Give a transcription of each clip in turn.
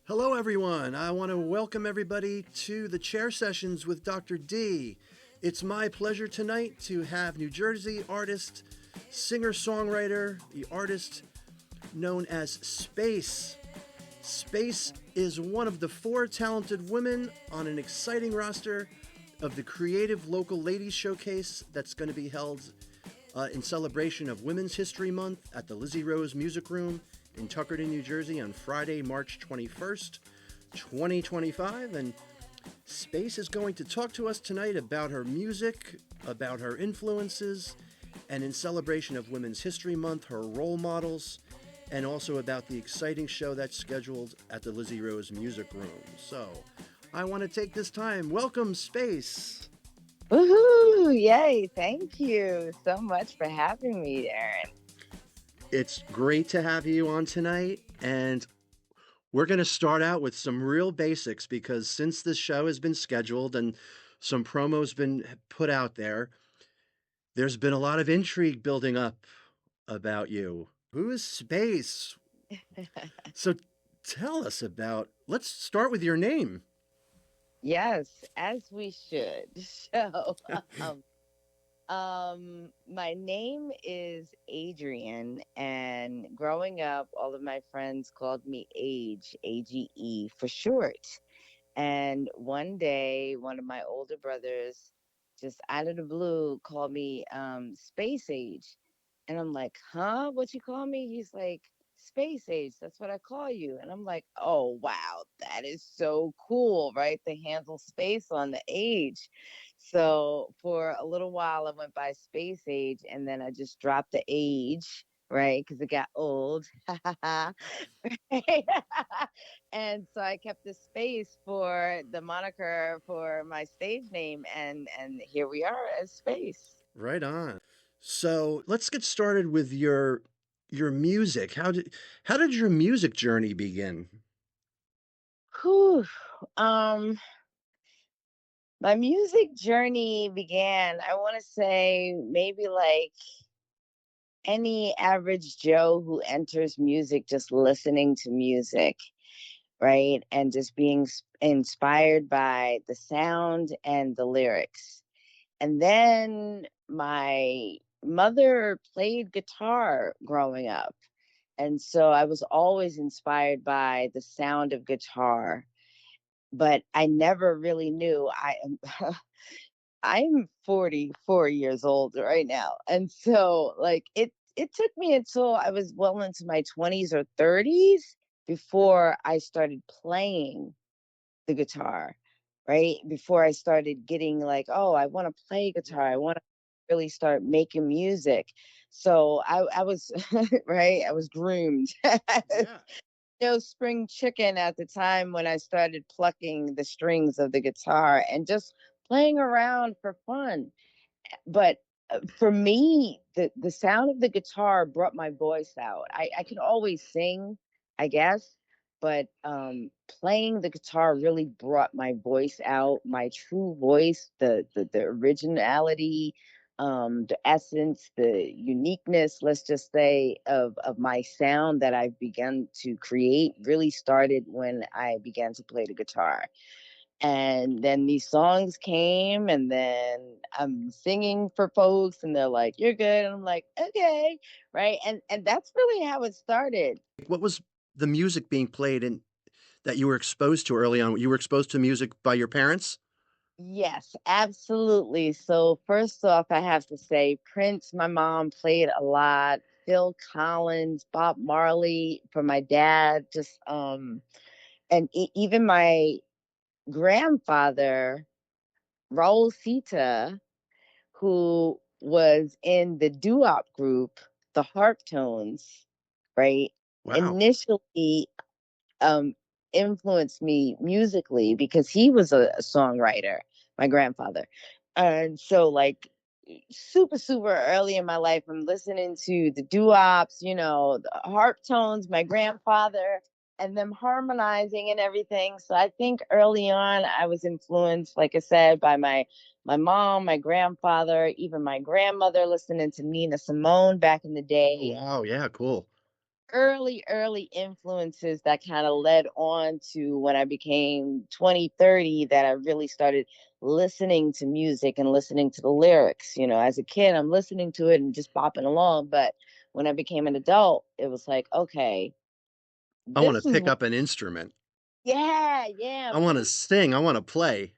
Hello, everyone. I want to welcome everybody to the chair sessions with Dr. D. It's my pleasure tonight to have New Jersey artist, singer-songwriter, the artist known as Space. Space is one of the 4 talented women on an exciting roster of the Creative Local Ladies Showcase that's going to be held in celebration of Women's History Month at the Lizzie Rose Music Room in Tuckerton, New Jersey on Friday, March 21st, 2025. And Space is going to talk to us tonight about her music, about her influences, and in celebration of Women's History Month, her role models, and also about the exciting show that's scheduled at the Lizzie Rose Music Room. So I want to take this time. Welcome, Space. Woohoo! Yay! Thank you so much for having me, Darren. It's great to have you on tonight, and we're going to start out with some real basics because since this show has been scheduled and some promos been put out there, there's been a lot of intrigue building up about you. Who is Space? So tell us let's start with your name. Yes, as we should. So, my name is Adrian, and growing up, all of my friends called me Age, AGE for short. And one day, one of my older brothers, just out of the blue, called me Space Age. And I'm like, huh? What you call me? He's like, Space Age. That's what I call you. And I'm like, oh, wow, that is so cool, right? The handle space on the age. So for a little while, I went by Space Age, and then I just dropped the age, right? Because it got old. And so I kept the space for the moniker for my stage name, and here we are as Space. Right on. So let's get started with your music. How did your music journey begin? Whew. My music journey began, I want to say, maybe like any average Joe who enters music, just listening to music, right? And just being inspired by the sound and the lyrics. And then my mother played guitar growing up. And so I was always inspired by the sound of guitar, but I never really knew I am I'm 44 years old right now. And so like it took me until I was well into my 20s or 30s before I started playing the guitar, right? Before I started getting like, oh, I want to play guitar. I want to really start making music. So I was right, I was groomed. Yeah. No spring chicken at the time when I started plucking the strings of the guitar and just playing around for fun. But for me, the sound of the guitar brought my voice out. I can always sing, I guess, but playing the guitar really brought my voice out, my true voice, the originality, the essence, the uniqueness, let's just say, of my sound that I began to create really started when I began to play the guitar. And then these songs came, and then I'm singing for folks, and they're like, "You're good," and I'm like, "Okay," right? And that's really how it started. What was the music being played in that you were exposed to early on? You were exposed to music by your parents? Yes, absolutely. So first off, I have to say Prince, my mom played a lot. Phil Collins, Bob Marley for my dad, just and even my grandfather, Raul Sita, who was in the doo-wop group, the Harp Tones, right? Wow. Initially um, influenced me musically because he was a songwriter, my grandfather. And so, like, super, super early in my life, I'm listening to the doo-wops, the harp tones, my grandfather, and them harmonizing and everything. So I think early on, I was influenced, like I said, by my mom, my grandfather, even my grandmother listening to Nina Simone back in the day. Wow. Yeah. Cool. early influences that kind of led on to when I became 20, 30, that I really started listening to music and listening to the lyrics. You know, as a kid, I'm listening to it and just bopping along. But when I became an adult, it was like, okay, I want to this is, pick up an instrument. yeah, I want to sing. I want to play.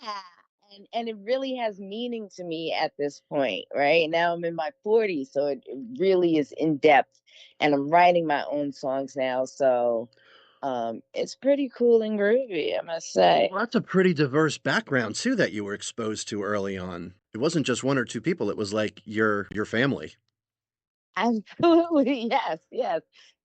yeah. And it really has meaning to me at this point, right? Now I'm in my 40s, so it really is in depth. And I'm writing my own songs now, so it's pretty cool and groovy, I must say. Well, that's a pretty diverse background too that you were exposed to early on. It wasn't just one or two people. It was like your family. Absolutely, yes.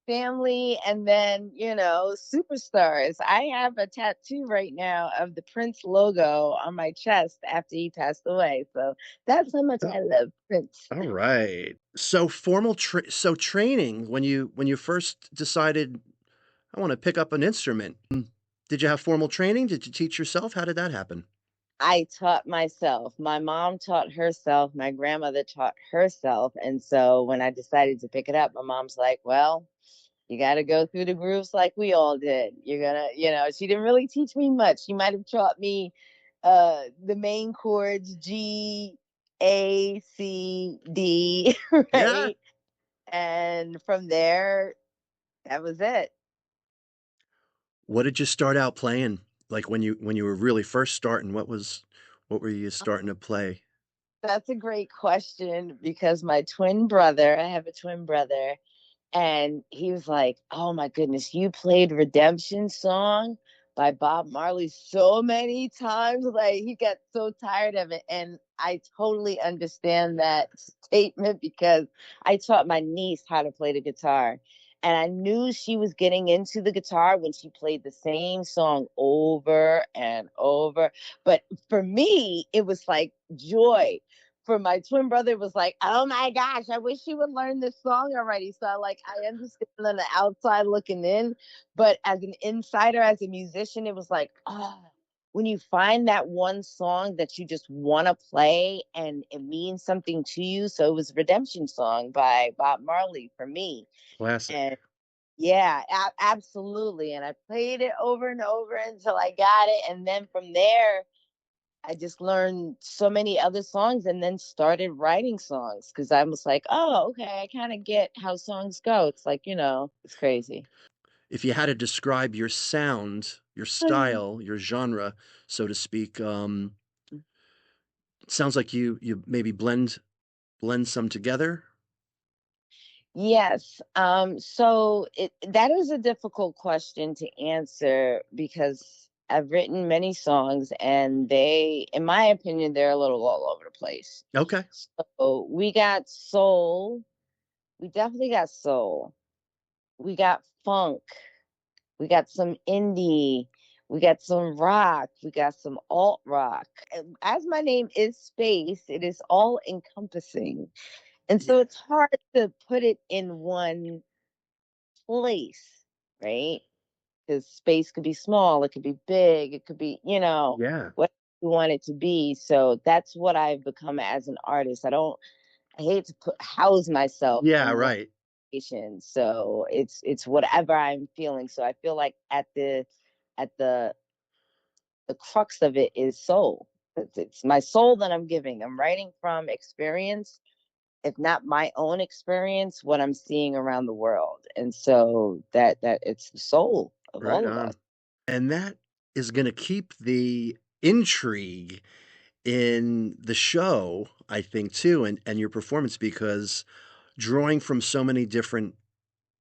Family, and then, superstars. I have a tattoo right now of the Prince logo on my chest after he passed away. So that's how much I love Prince. All right. So training when you first decided I want to pick up an instrument. Did you have formal training? Did you teach yourself? How did that happen? I taught myself. My mom taught herself. My grandmother taught herself. And so when I decided to pick it up, my mom's like, well, you got to go through the grooves like we all did. You're going to, she didn't really teach me much. She might have taught me the main chords, G, A, C, D, Yeah. right? And from there, that was it. What did you start out playing? Like when you were really first starting, what were you starting to play? That's a great question because I have a twin brother, and he was like, "Oh my goodness, you played Redemption Song by Bob Marley so many times." Like, he got so tired of it. And I totally understand that statement because I taught my niece how to play the guitar. And I knew she was getting into the guitar when she played the same song over and over. But for me, it was like joy. For my twin brother, it was like, oh my gosh, I wish she would learn this song already. So I understand on the outside looking in, but as an insider, as a musician, it was like, oh, when you find that one song that you just want to play and it means something to you. So it was Redemption Song by Bob Marley for me. Classic. And yeah, absolutely. And I played it over and over until I got it. And then from there, I just learned so many other songs and then started writing songs because I was like, oh, okay, I kind of get how songs go. It's like, it's crazy. If you had to describe your sound, your style, your genre, so to speak, it sounds like you maybe blend some together. Yes. So that is a difficult question to answer because I've written many songs and in my opinion, they're a little all over the place. Okay. So we got soul. We definitely got soul. We got funk. We got some indie. We got some rock. We got some alt rock. As my name is Space, it is all encompassing. And Yeah. so it's hard to put it in one place, right? Because space could be small, it could be big, it could be, Yeah. what you want it to be. So that's what I've become as an artist. I hate to house myself Yeah, in one right. location. So it's whatever I'm feeling. So I feel like at the crux of it is soul. It's my soul that I'm giving. I'm writing from experience, if not my own experience, what I'm seeing around the world. And so that it's the soul of Right all of us. on. And that is going to keep the intrigue in the show, I think, too, and your performance, because drawing from so many different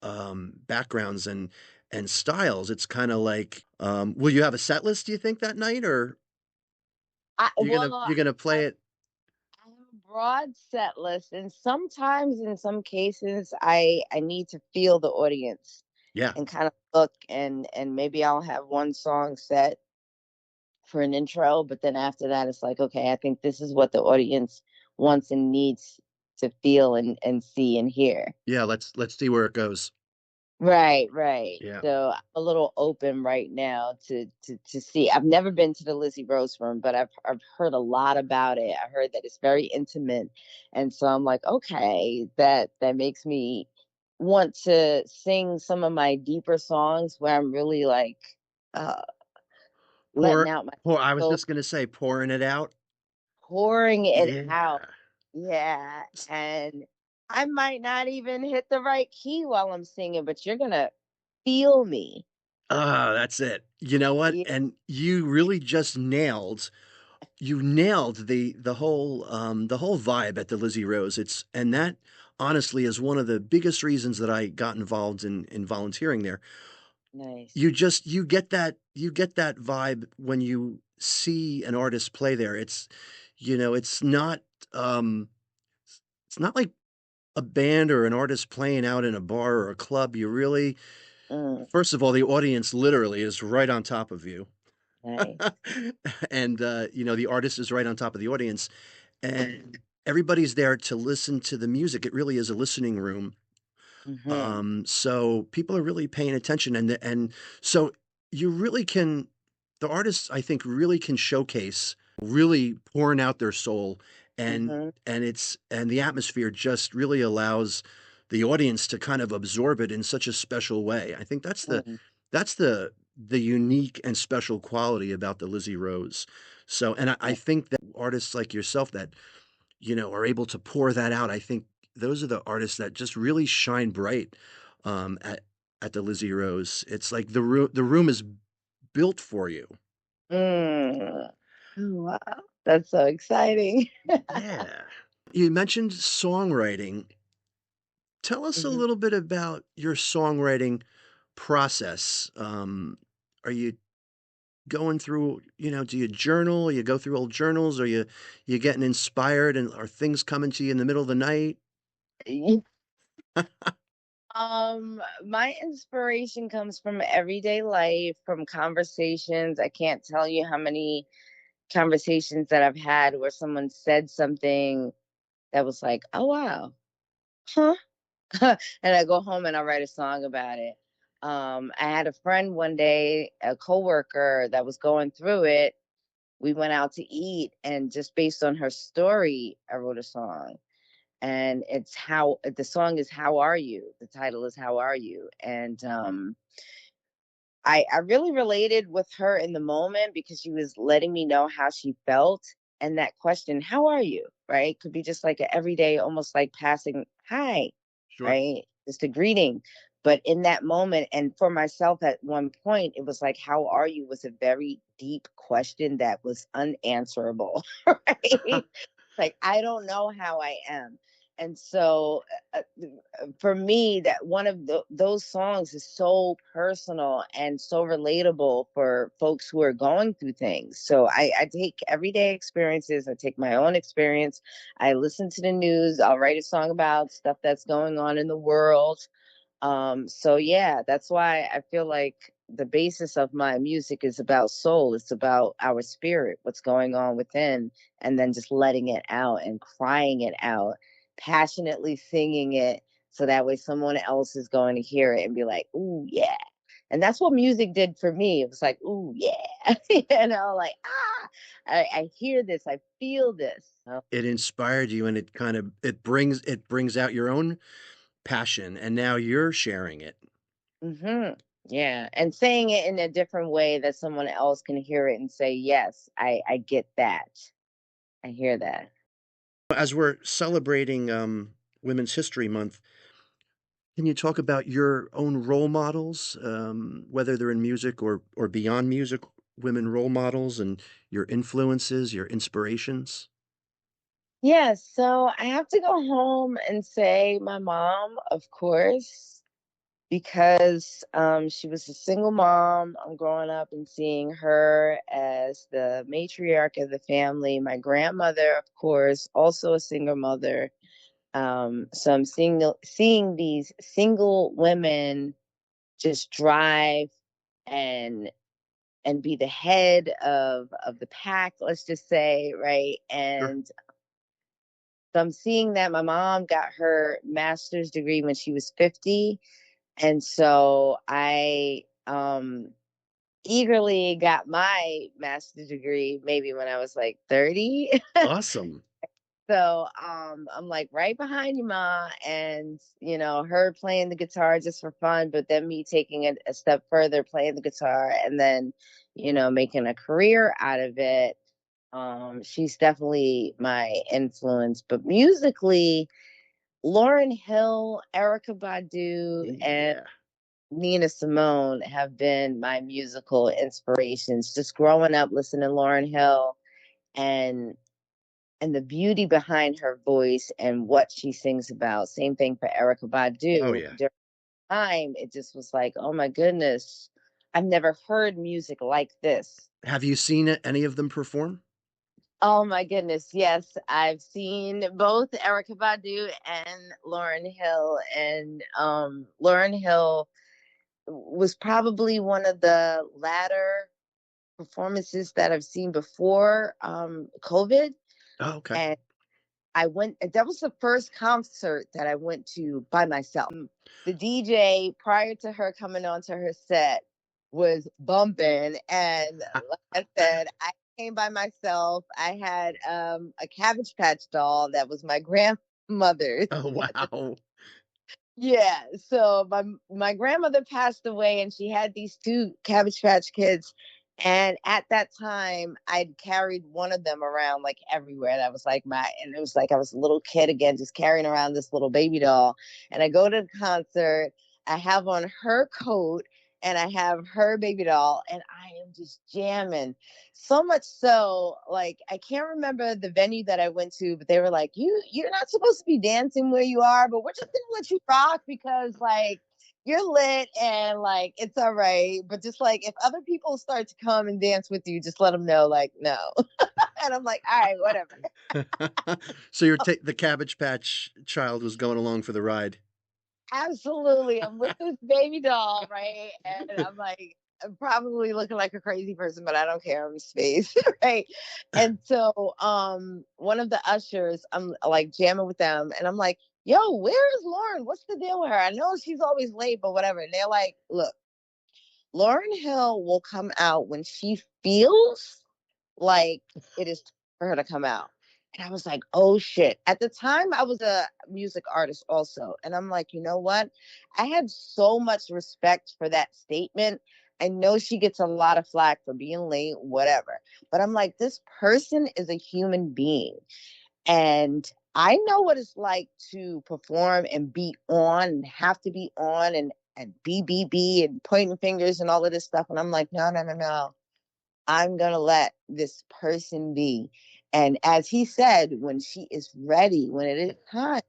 backgrounds and styles, it's kind of like, will you have a set list, do you think, that night, or I, you're gonna well, you're gonna I, play it? I have a broad set list, and sometimes, in some cases, I need to feel the audience Yeah, and kind of look, and maybe I'll have one song set for an intro, but then after that, it's like, okay, I think this is what the audience wants and needs to feel and see and hear. yeah. Let's see where it goes. Right. Yeah, So I'm a little open right now to see. I've never been to the Lizzie Rose Room, but I've heard a lot about it. I heard that it's very intimate, and so I'm like, okay, that makes me want to sing some of my deeper songs where I'm really like uh letting Pour, out my I was soul, just gonna say, pouring it out. pouring it Yeah. out. Yeah. And I might not even hit the right key while I'm singing, but you're gonna feel me. Ah, that's it. You know what? Yeah. And you really just nailed the whole vibe at the Lizzie Rose. And that honestly is one of the biggest reasons that I got involved in volunteering there. Nice. You get that vibe when you see an artist play there. Um it's not like a band or an artist playing out in a bar or a club. You really Mm, First of all, the audience literally is right on top of you. nice. And the artist is right on top of the audience, and everybody's there to listen to the music. It really is a listening room. Mm-hmm. So people are really paying attention, and so you really can the artists, I think, really can showcase really pouring out their soul, and Mm-hmm. and the atmosphere just really allows the audience to kind of absorb it in such a special way. I think Mm, that's the unique and special quality about the Lizzie Rose. So, and I yeah. think that artists like yourself that are able to pour that out. I think those are the artists that just really shine bright um, at at the Lizzie Rose. It's like the room is built for you. Mm. Wow. That's so exciting. Yeah. You mentioned songwriting. Tell us a Mhm. little bit about your songwriting process. Are you going through, do you journal? You go through old journals? Are you getting inspired, and are things coming to you in the middle of the night? My inspiration comes from everyday life, from conversations. I can't tell you how many conversations that I've had where someone said something that was like, "Oh wow, huh?" And I go home and I write a song about it. I had a friend one day, a coworker that was going through it. We went out to eat, and just based on her story, I wrote a song. And the song is "How Are You?" The title is "How Are You?" And I really related with her in the moment because she was letting me know how she felt. And that question, "How are you?" Right? Could be just like an everyday, almost like passing hi, Sure. right? Just a greeting. But in that moment, and for myself at one point, it was like, "How are you?" was a very deep question that was unanswerable, right? Like, I don't know how I am. And so for me, that one of those songs is so personal and so relatable for folks who are going through things. So I take everyday experiences, I take my own experience, I listen to the news, I'll write a song about stuff that's going on in the world. So yeah, that's why I feel like the basis of my music is about soul. It's about our spirit, what's going on within, and then just letting it out and crying it out, passionately singing it, so that way someone else is going to hear it and be like, "Ooh, yeah." And that's what music did for me. It was like, "Ooh, yeah." Like, I hear this, I feel this. It inspired you, and it brings out your own passion, and now you're sharing it. Mhm. Yeah, and saying it in a different way that someone else can hear it and say, "Yes, I get that. I hear that." As we're celebrating Women's History Month, can you talk about your own role models, whether they're in music or beyond music, women role models, and your influences, your inspirations? Yeah, so I have to go home and say my mom, of course, because she was a single mom. I'm growing up and seeing her as the matriarch of the family. My grandmother, of course, also a single mother. So I'm seeing these single women just drive and be the head of the pack, let's just say, right? Sure. And so I'm seeing that my mom got her master's degree when she was 50, and so I eagerly got my master's degree maybe when I was like 30. Awesome. So I'm like right behind you, Ma, and her playing the guitar just for fun, but then me taking it a step further, playing the guitar, and then making a career out of it. She's definitely my influence, but musically, Lauryn Hill, Erykah Badu, and Yeah. Nina Simone have been my musical inspirations. Just growing up listening to Lauryn Hill and the beauty behind her voice and what she sings about. Same thing for Erykah Oh Badu. yeah. During the time, it just was like, oh my goodness, I've never heard music like this. Have you seen any of them perform? Oh my goodness, yes, I've seen both Erykah Badu and Lauryn Hill, and Lauryn Hill was probably one of the latter performances that I've seen before COVID. Oh, okay. And that was the first concert that I went to by myself. The DJ, prior to her coming onto her set, was bumping. And like I said, I came by myself. I had a Cabbage Patch doll that was my grandmother's. Oh wow. Yeah, so my grandmother passed away, and she had these two Cabbage Patch Kids. And at that time, I'd carried one of them around like everywhere. That was like and it was like I was a little kid again, just carrying around this little baby doll. And I go to the concert, I have on her coat, and I have her baby doll, and I am just jamming. So much so, like I can't remember the venue that I went to, but they were like, "You're not supposed to be dancing where you are, but we're just gonna let you rock because like you're lit and like it's all right. But just like if other people start to come and dance with you, just let them know like no." And I'm like, all right, whatever. So the Cabbage Patch child was going along for the ride. Absolutely. I'm with this baby doll, right? And I'm like, I'm probably looking like a crazy person, but I don't care. I'm in space, right? And so one of the ushers, I'm like jamming with them, and I'm like, yo, where is Lauren? What's the deal with her? I know she's always late, but whatever. And they're like, look, Lauryn Hill will come out when she feels like it is for her to come out. And I was like, oh shit. At the time, I was a music artist also. And I'm like, you know what? I had so much respect for that statement. I know she gets a lot of flack for being late, whatever. But I'm like, this person is a human being. And I know what it's like to perform and be on and have to be on and be and pointing fingers and all of this stuff. And I'm like, no, no, no, no. I'm going to let this person be. And as he said, when she is ready, when it is time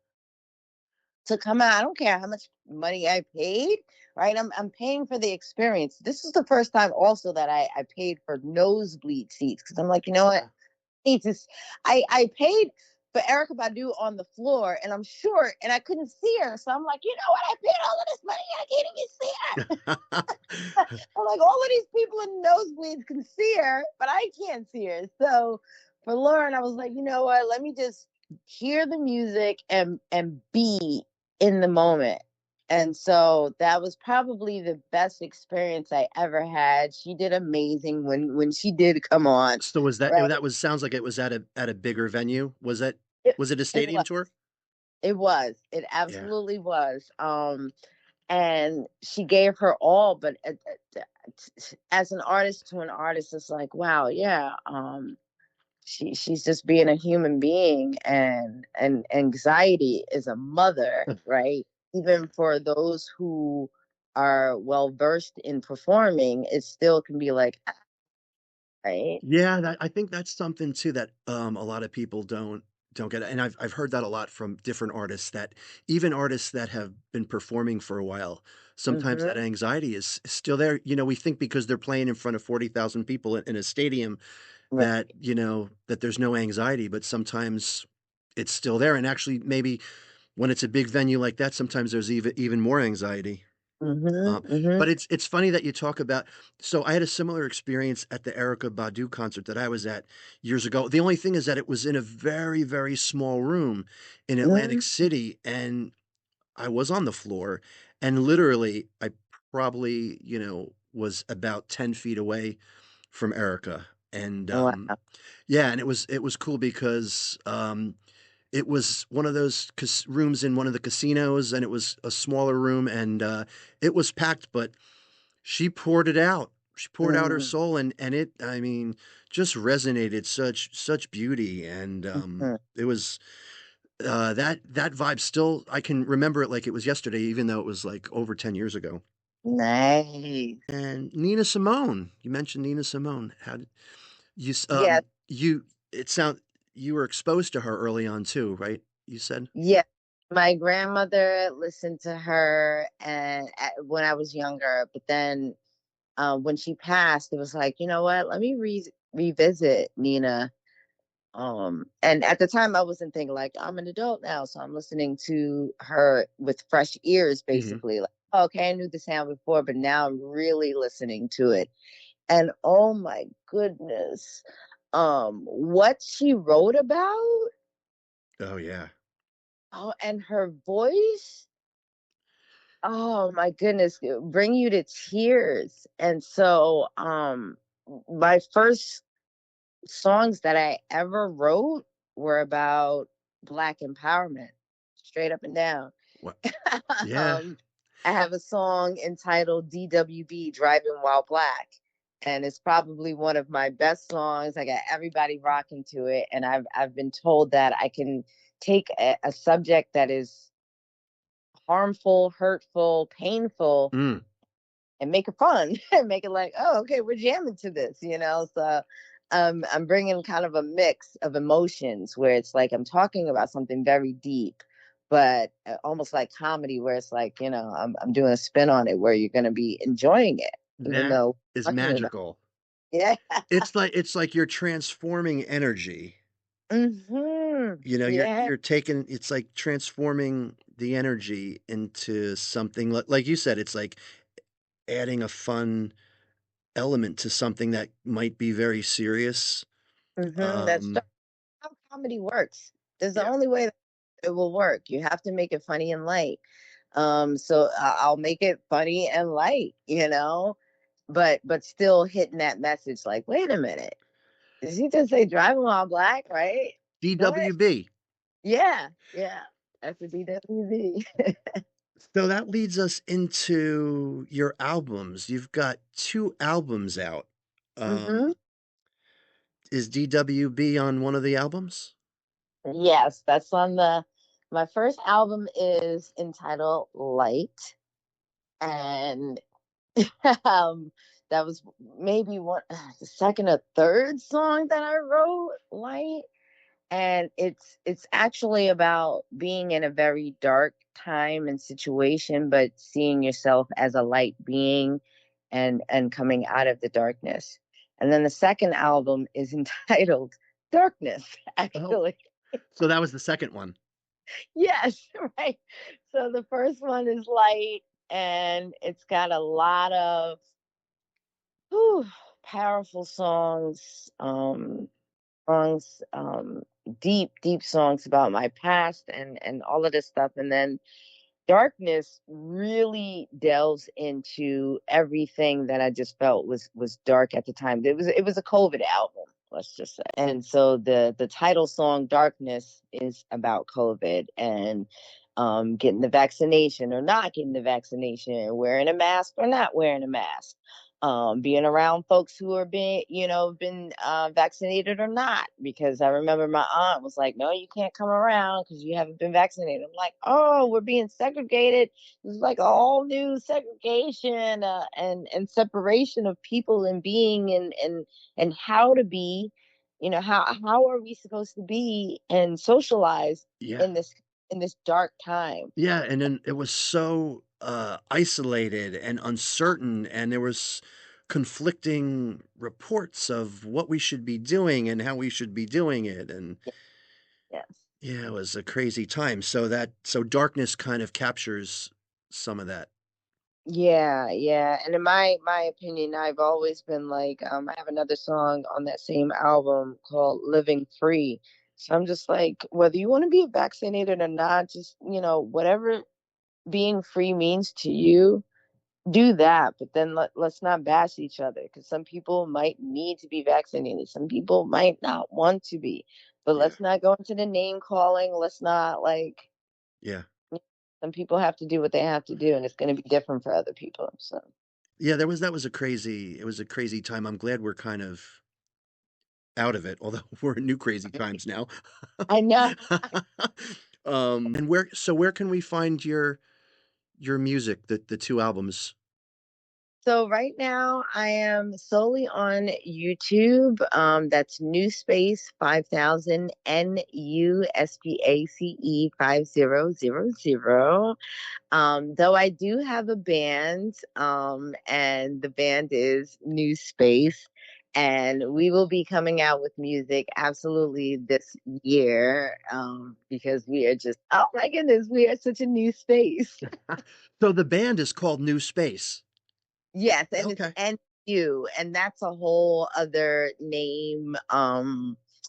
to come out, I don't care how much money I paid, right? I'm paying for the experience. This is the first time also that I paid for nosebleed seats because I'm like, you know what? Jesus, I paid for Erykah Badu on the floor, and I'm short, and I couldn't see her. So I'm like, you know what? I paid all of this money, and I can't even see her. I'm like, all of these people in the nosebleeds can see her, but I can't see her. So for Lauren, I was like, you know what? Let me just hear the music and be in the moment. And so that was probably the best experience I ever had. She did amazing when she did come on. So Right? sounds like it was at a bigger venue. It, Was it a it stadium was. tour? It was. It Yeah. absolutely was. And she gave her all, but as an artist to an artist, it's like, wow, yeah. She's just being a human being, and anxiety is a mother, right? Even for those who are well versed in performing, it still can be like, right? Yeah, I think that's something too that a lot of people don't get, and I've heard that a lot from different artists that even artists that have been performing for a while, sometimes that Mm-hmm. anxiety is still there. We think because they're playing in front of 40,000 people in a stadium Right. that that there's no anxiety, but sometimes it's still there. And actually, maybe when it's a big venue like that, sometimes there's even more anxiety. Mm-hmm. But Mm-hmm. it's funny that you talk about. So I had a similar experience at the Erykah Badu concert that I was at years ago. The only thing is that it was in a very small room in Atlantic Mm-hmm. City, and I was on the floor, and literally I probably was about 10 feet away from Erica, and Wow. yeah, and it was cool because it was one of those rooms in one of the casinos, and it was a smaller room, and it was packed, but she poured it out. She poured out her Mm, soul, and it, I mean, just resonated such beauty, and mhm. it was that vibe still. I can remember it like it was yesterday, even though it was like over 10 years ago. Nice. And Nina Simone, you mentioned Nina Simone. How did you Yeah, you it sound you were exposed to her early on too, right? You said. yeah. My grandmother listened to her and when I was younger, but then when she passed, it was like, you know what? Let me revisit Nina. And at the time, I wasn't thinking like I'm an adult now, so I'm listening to her with fresh ears, Hmm. basically. Like, okay, I knew the sound before, but now I'm really listening to it. And oh my goodness, what she wrote about, Oh yeah. oh, and her voice. Oh my goodness, bring you to tears. And so, my first songs that I ever wrote were about Black empowerment, straight up and down. What? Yeah. um, I have a song entitled DWB, Driving While Black. And it's probably one of my best songs. I got everybody rocking to it. And I've been told that I can take a subject that is harmful, hurtful, painful, Mm. and make it fun and make it like, oh, okay, we're jamming to this, you know? So I'm bringing kind of a mix of emotions where it's like I'm talking about something very deep, but almost like comedy where it's like, you know, I'm doing a spin on it where you're going to be enjoying it, even That though is talking about, magical. yeah. It's like you're transforming energy. You know, Yeah. you're taking it's like transforming the energy into something like you said, it's like adding a fun element to something that might be very serious. That's Um, how comedy works. There's the yeah. only way that it will work. You have to make it funny and light. So I'll make it funny and light, you know, but still hitting that message. Like, wait a minute, did he just say driving while black? Right? What? DWB. Yeah, yeah. That's a DWZ. So that leads us into your albums. You've got two albums out. hmm Um, is DWB on one of the albums? Yes, that's on the. My first album is entitled Light, and um, that was maybe one the second or third song that I wrote, Light. And it's actually about being in a very dark time and situation, but seeing yourself as a light being and coming out of the darkness. And then the second album is entitled Darkness, Oh, actually. so that was the second one. Yes, right. So the first one is Light, and it's got a lot of whew, powerful songs, songs, deep songs about my past and all of this stuff. And then Darkness really delves into everything that I just felt was dark at the time. It was a COVID album, let's just say. And so the title song Darkness is about COVID and getting the vaccination or not getting the vaccination, wearing a mask or not wearing a mask, being around folks who are being, been vaccinated or not. Because I remember my aunt was like, no, you can't come around because you haven't been vaccinated. I'm like, oh, we're being segregated. It's like a whole new segregation and separation of people and being and how to be, how are we supposed to be and socialize Yeah. in this dark time. Yeah, and then it was so isolated and uncertain, and there was conflicting reports of what we should be doing and how we should be doing it, and Yes. yeah, it was a crazy time. So darkness kind of captures some of that. Yeah, yeah. And in my opinion, I've always been like, I have another song on that same album called Living Free. So I'm just like, whether you want to be vaccinated or not, just, whatever being free means to you, do that. But then let's not bash each other because some people might need to be vaccinated. Some people might not want to be. But Yeah. let's not go into the name calling. Let's not like, Yeah. some people have to do what they have to do, and it's going to be different for other people. So Yeah, that was a crazy it was a crazy time. I'm glad we're kind of out of it, although we're in new crazy times now. I know. And where can we find your music, the two albums? So right now I am solely on YouTube. That's New Space 5000 NUSPACE 5000. Though I do have a band, and the band is New Space, and we will be coming out with music absolutely this year, because we are just, oh my goodness, we are such a new space. So the band is called New Space. Yes, and it's Okay. NU, and that's a whole other name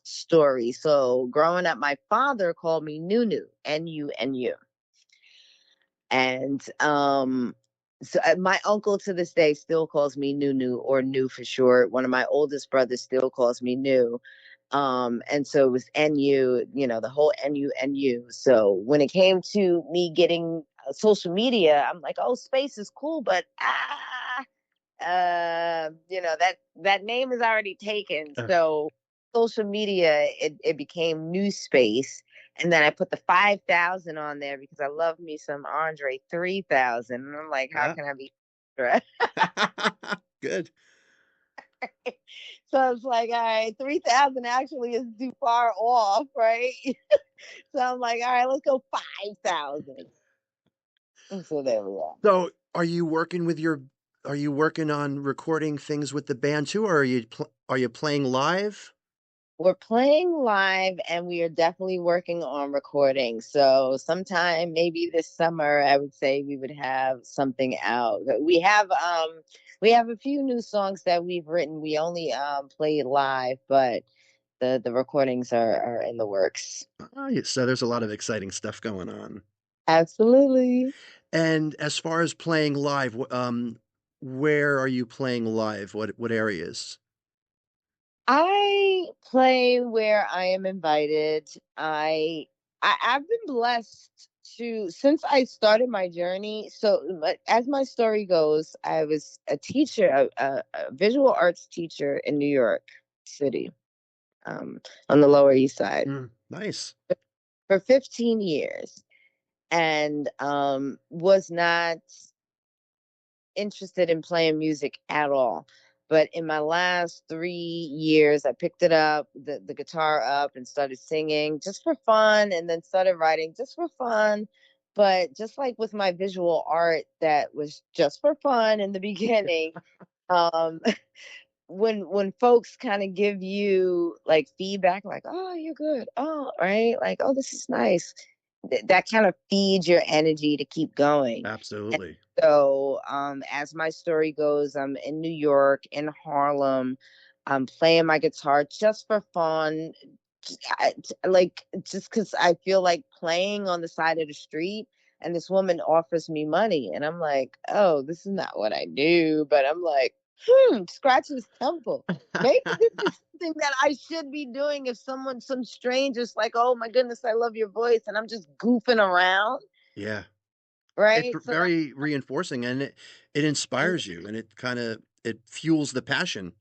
story. So growing up, my father called me Nunu, Nunu. And so my uncle to this day still calls me Nunu, or New for short. One of my oldest brothers still calls me New. And so it was NU, the whole NU. So when it came to me getting social media, I'm like, oh, space is cool, but that name is already taken. Uh, So social media, it became New Space, and then I put the 5000 on there because I love me some Andre 3000, and I'm like, how yeah. can I be extra? Good. So it's like, all right, 3000 actually is too far off, right? So I'm like, all right, let's go 5000. And so there we are. So, are you working on recording things with the band too, or are you playing live? We're playing live, and we are definitely working on recording. So sometime maybe this summer, I would say we would have something out. We have a few new songs that we've written. We only play live, but the recordings are in the works. Oh, yeah, so there's a lot of exciting stuff going on. Absolutely. And as far as playing live, where are you playing live? What areas? I play where I am invited. I've been blessed to, since I started my journey. So, as my story goes, I was a teacher, a visual arts teacher in New York City, on the Lower East Side Nice. for 15 years, and was not interested in playing music at all. But in my last 3 years, I picked it up, the guitar up, and started singing just for fun, and then started writing just for fun. But just like with my visual art, that was just for fun in the beginning. Um, when folks kind of give you like feedback, like, oh, you're good, oh, right, like, oh, this is nice, that kind of feeds your energy to keep going. Absolutely. So, as my story goes, I'm in New York, in Harlem. I'm playing my guitar just for fun, just because I feel like playing on the side of the street. And this woman offers me money, and I'm like, oh, this is not what I do. But I'm like, scratch this temple. Maybe this is something that I should be doing. If some stranger's like, oh my goodness, I love your voice, and I'm just goofing around, Yeah. It's right? So that's, very reinforcing, and it inspires you, and it fuels the passion.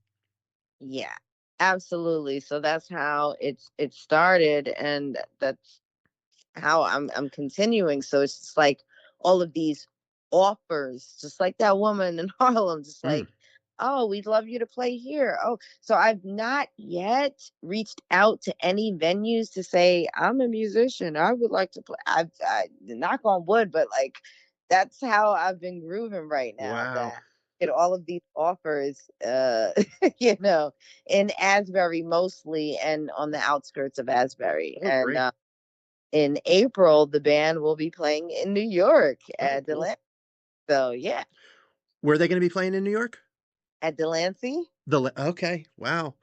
yeah, absolutely. So that's how it started, and that's how I'm continuing. So it's just like all of these offers, just like that woman in Harlem, just Mm. like, oh, we'd love you to play here. Oh, so I've not yet reached out to any venues to say I'm a musician, I would like to play. I knock on wood, but like that's how I've been grooving right now. Wow. That get all of these offers, you know, in Asbury mostly, and on the outskirts of Asbury, Oh, and great. in April, the band will be playing in New York Oh, at cool. Delancey. So yeah, Where are they going to be playing in New York? at Delancey. Okay. Wow.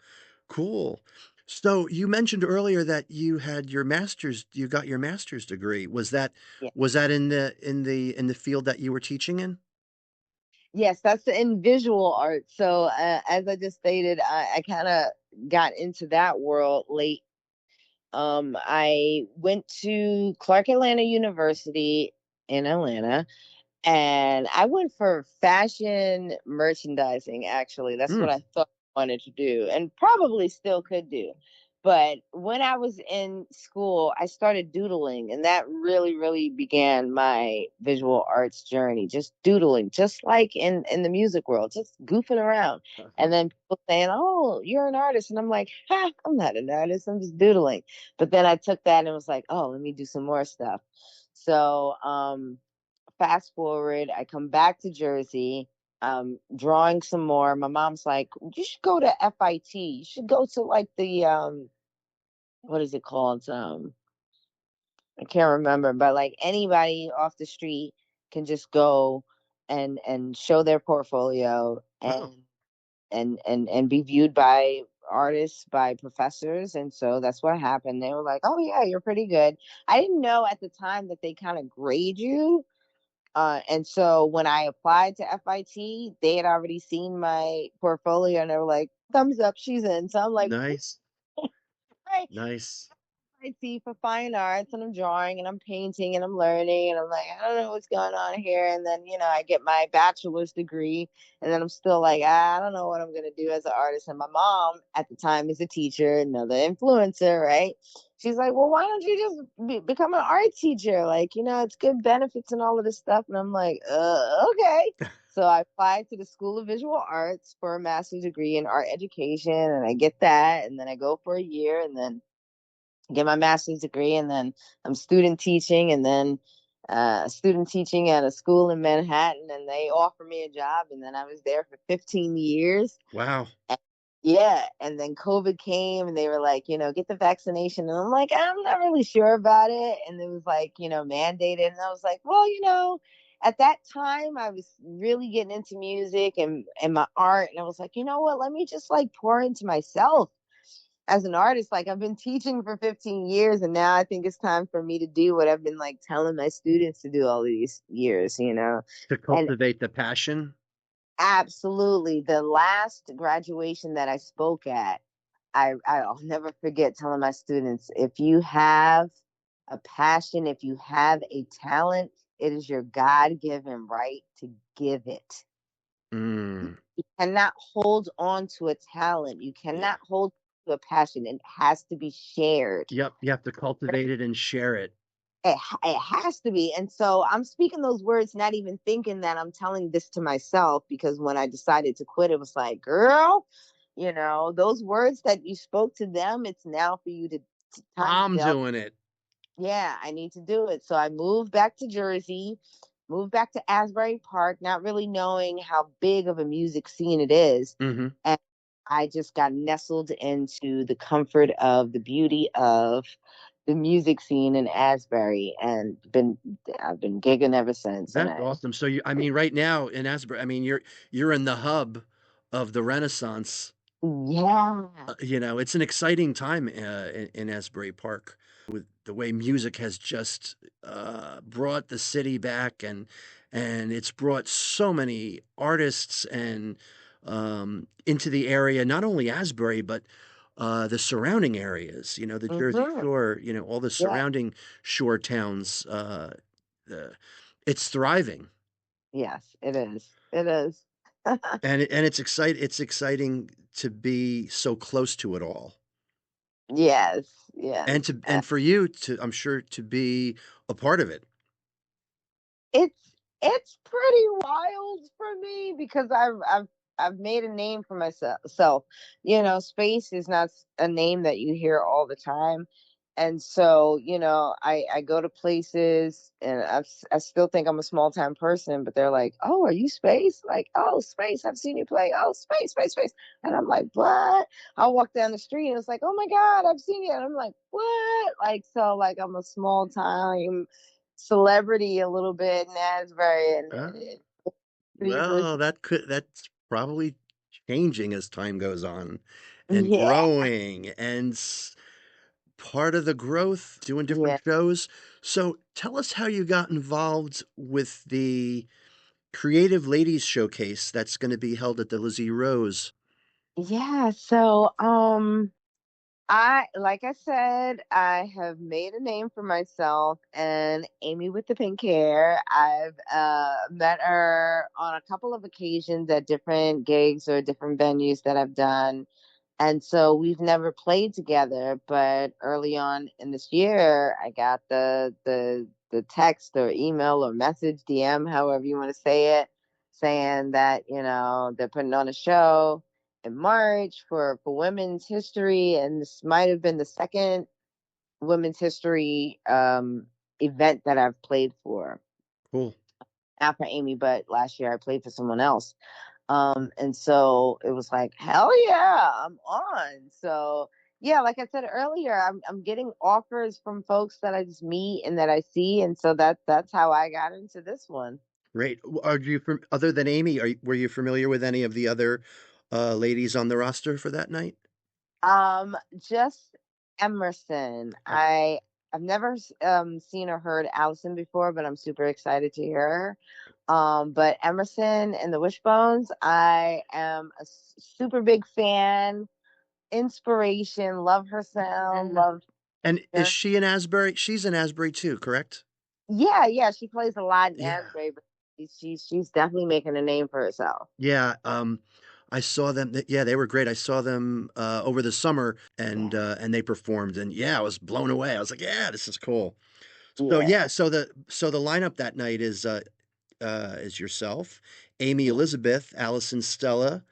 Cool. So you mentioned earlier that you got your master's degree. Yeah. Was that in the field that you were teaching in? Yes, that's in visual art. So as I just stated, I kind of got into that world late I went to Clark Atlanta University in Atlanta, and I went for fashion merchandising, actually. That's what Mm. I thought I wanted to do and probably still could do. But when I was in school, I started doodling, and that really, really began my visual arts journey. Just doodling, just like in the music world, just goofing around. Uh-huh. And then people saying, "Oh, you're an artist." And I'm like, "Ha, I'm not an artist. I'm just doodling." But then I took that and was like, "Oh, let me do some more stuff." So, fast forward, I come back to Jersey, drawing some more. My mom's like, you should go to FIT. You should go to like the what is it called? I can't remember, but like anybody off the street can just go and show their portfolio Oh, and be viewed by artists, by professors. And so that's what happened. They were like, oh yeah, you're pretty good. I didn't know at the time that they kind of grade you. And so when I applied to FIT, they had already seen my portfolio and they were like, thumbs up, she's in. So I'm like, nice. right, Nice. IT for fine arts, and I'm drawing and I'm painting and I'm learning and I'm like, I don't know what's going on here. And then, I get my bachelor's degree and then I'm still like, I don't know what I'm going to do as an artist. And my mom at the time is a teacher, another influencer, right? She's like, well, why don't you just become an art teacher? Like, it's good benefits and all of this stuff. And I'm like, okay. So I applied to the School of Visual Arts for a master's degree in art education, and I get that. And then I go for a year and then get my master's degree, and then I'm student teaching, and then student teaching at a school in Manhattan, and they offer me a job, and then I was there for 15 years. Wow. And, yeah, and then COVID came, and they were like, get the vaccination, and I'm like, I'm not really sure about it, and it was like, mandated, and I was like, well, at that time I was really getting into music and my art, and I was like, you know what, let me just like pour into myself as an artist. Like, I've been teaching for 15 years, and now I think it's time for me to do what I've been like telling my students to do all of these years, To and cultivate the passion. absolutely, the last graduation that I spoke at, I'll never forget telling my students, if you have a passion, if you have a talent, it is your God-given right to give it. Mm. You cannot hold on to a talent. You Yeah. cannot hold to a passion. It has to be shared. Yep. You have to cultivate it and share it. It has to be. And so I'm speaking those words, not even thinking that I'm telling this to myself, because when I decided to quit, it was like, girl, those words that you spoke to them, it's now for you to time to I'm delve. doing it. Yeah, I need to do it. So I moved back to Jersey, moved back to Asbury Park, not really knowing how big of a music scene it is. Hmm. And I just got nestled into the comfort of the beauty of the music scene in Asbury, and I've been gigging ever since. And That's awesome. So I mean, right now in Asbury, I mean, you're in the hub of the Renaissance. yeah. It's an exciting time in Asbury Park with the way music has just brought the city back, and it's brought so many artists and into the area, not only Asbury, but the surrounding areas, the Jersey Hmm. Shore, all the Yeah. surrounding shore towns. The, it's thriving. Yes, it is. It is. And it's exciting to be so close to it all. Yes. Yes. And for you to, I'm sure, to be a part of it. It's pretty wild for me because I've made a name for myself. Space is not a name that you hear all the time. And so, I go to places, and I still think I'm a small time person, but they're like, oh, are you Space? Like, oh, Space, I've seen you play. Oh, Space, Space, Space. And I'm like, what? I'll walk down the street and it's like, oh my God, I've seen you. And I'm like, what? Like, so like I'm a small time celebrity a little bit in Asbury, and Uh, versus, well, that's probably changing as time goes on and yeah, growing and part of the growth, doing different yeah, shows. So tell us how you got involved with the Creative Ladies Showcase that's going to be held at the Lizzie Rose. yeah. So, Like I said, I have made a name for myself, and Amy with the pink hair. I've met her on a couple of occasions at different gigs or different venues that I've done. And so we've never played together, but early on in this year, I got the text or email or message, DM, however you want to say it, saying that, they're putting on a show in March for Women's History, and this might have been the second Women's History event that I've played for. Cool. After Amy, but last year I played for someone else. And so it was like, hell yeah, I'm on. So yeah, like I said earlier, I'm getting offers from folks that I just meet and that I see, and so that's how I got into this one. Great. Are you other than Amy? Were you familiar with any of the other ladies on the roster for that night? Just Emerson. I've never seen or heard Allison before, but I'm super excited to hear her. But Emerson and the Wishbones, I am a super big fan, inspiration, love her sound, love. And is she in Asbury? She's in Asbury too, correct? Yeah, she plays a lot in Yeah. Asbury, but she's definitely making a name for herself. Yeah. I saw them. Yeah, they were great. I saw them over the summer, and they performed, and yeah, I was blown away. I was like, yeah, this is cool. So Yeah. so the lineup that night is yourself, Amy Elizabeth, Allison Stella,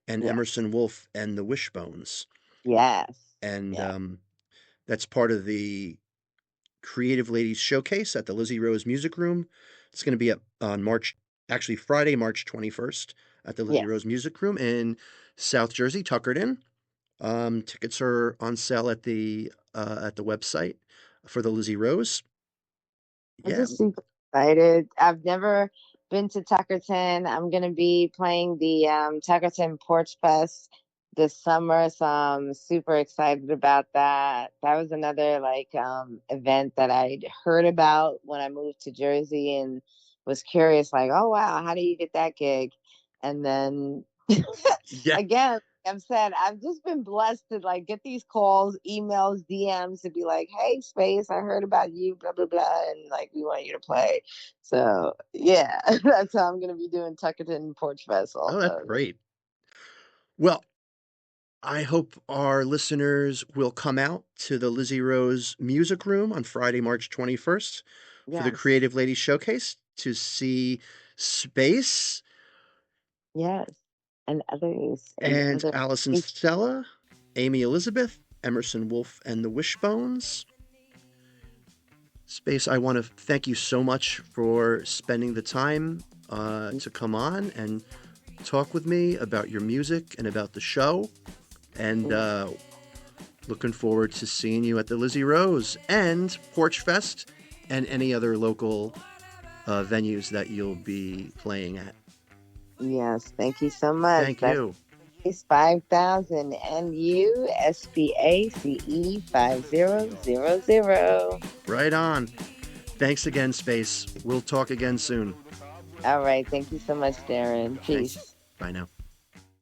and Yes. Emerson Wolf and the Wishbones. Yes. And Yeah. that's part of the Creative Ladies Showcase at the Lizzie Rose Music Room. It's going to be on Friday, March 21st at the Lizzie Yeah. Rose Music Room in South Jersey, Tuckerton. Tickets are on sale at the website for the Lizzie Rose. I'm Yeah. just super excited. I've never been to Tuckerton. I'm gonna be playing the Tuckerton Porch Fest this summer, so I'm super excited about that. That was another event that I'd heard about when I moved to Jersey and was curious, like, oh wow, how do you get that gig? And then Yeah. again, I've said I've just been blessed to get these calls, emails, DMs to be like, "Hey, Space, I heard about you, blah blah blah, and we want you to play." So yeah, that's how I'm gonna be doing Tuckerton Porch Fest Oh, that's also. great. Well, I hope our listeners will come out to the Lizzie Rose Music Room on Friday, March 21st for the Yes, Creative Ladies Showcase to see Space yes, and others and and other. Allison Stella, Amy Elizabeth, Emerson Wolf and the Wishbones. Space, I want to thank you so much for spending the time to come on and talk with me about your music and about the show. And looking forward to seeing you at the Lizzie Rose and Porch Fest and any other local venues that you'll be playing at. Yes, thank you so much. Thank you. It's 5000 NU SPACE 5000. Right on. Thanks again, Space. We'll talk again soon. All right, thank you so much, Darren. Peace. Thanks. Bye now.